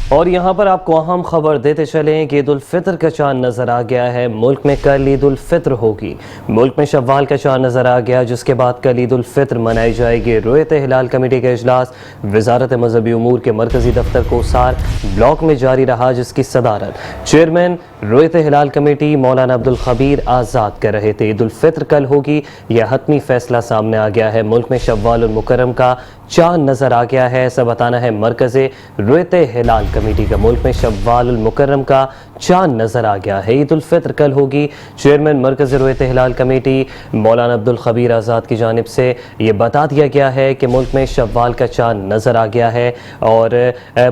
اور یہاں پر آپ کو اہم خبر دیتے چلیں کہ عید الفطر کا چاند نظر آ گیا ہے۔ ملک میں کل عید الفطر ہوگی۔ ملک میں شوال کا چاند نظر آ گیا، جس کے بعد کل عید الفطر منائی جائے گی۔ رؤیت ہلال کمیٹی کا اجلاس وزارت مذہبی امور کے مرکزی دفتر کوسار بلاک میں جاری رہا، جس کی صدارت چیئرمین رؤیت ہلال کمیٹی مولانا عبدالخبیر آزاد کر رہے تھے۔ عید الفطر کل ہوگی، یہ حتمی فیصلہ سامنے آ گیا ہے۔ ملک میں شوال المکرم کا چاند نظر آ گیا ہے، ایسا بتانا ہے مرکز رؤیت ہلال کمیٹی کا۔ ملک میں شوال المکرم کا چاند نظر آ گیا ہے۔ عید الفطر کل ہوگی۔ چیئرمین مرکز رؤیت ہلال کمیٹی مولانا عبدالخبیر آزاد کی جانب سے یہ بتا دیا گیا ہے کہ ملک میں شوال کا چاند نظر آ گیا ہے اور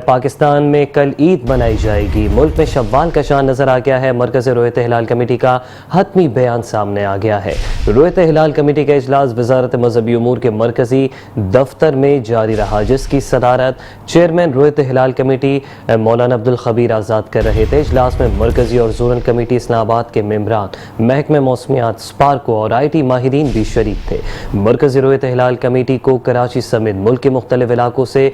پاکستان میں کل عید منائی جائے گی۔ ملک میں شوال کا چاند نظر آ گیا ہے، مرکز رؤیت ہلال کمیٹی کا حتمی بیان سامنے آ گیا ہے۔ رؤیت ہلال کمیٹی کا اجلاس وزارت مذہبی امور کے مرکزی دفتر میں جاری رہا، جس کی صدارت چیئرمین رؤیت ہلال کمیٹی مولانا عبدالخبیر آزاد کر رہے تھے۔ اجلاس میں مرکزی اور زونل کمیٹی اسلام آباد کے ممبران، محکمہ موسمیات، اسپارکو اور آئی ٹی ماہرین بھی شریک تھے۔ مرکزی رؤیت ہلال کمیٹی کو کراچی سمیت ملک کے مختلف علاقوں سے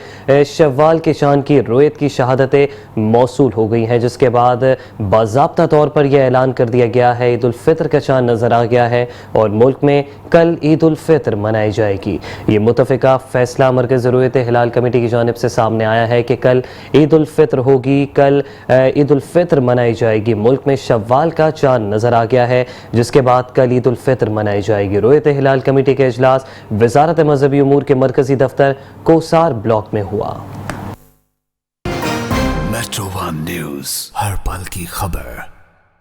شوال کے چاند کی رؤیت کی شہادتیں موصول ہو گئی ہیں، جس کے بعد باضابطہ طور پر یہ اعلان کر دیا گیا ہے عید الفطر کا چاند نظر آ گیا ہے اور ملک میں کل عید الفطر منائی جائے گی۔ یہ متفقہ فیصلہ مرکز رؤیت ہلال کمیٹی کی جانب سے سامنے آیا ہے کہ کل عید الفطر ہوگی، کل عید الفطر منائی جائے گی۔ ملک میں شوال کا چاند نظر آ گیا ہے، جس کے بعد کل عید الفطر منائی جائے گی۔ رؤیت ہلال کمیٹی کا اجلاس وزارت مذہبی امور کے مرکزی دفتر کوسار بلاک میں ہوا۔ میٹرو ون نیوز، ہر پل کی خبر۔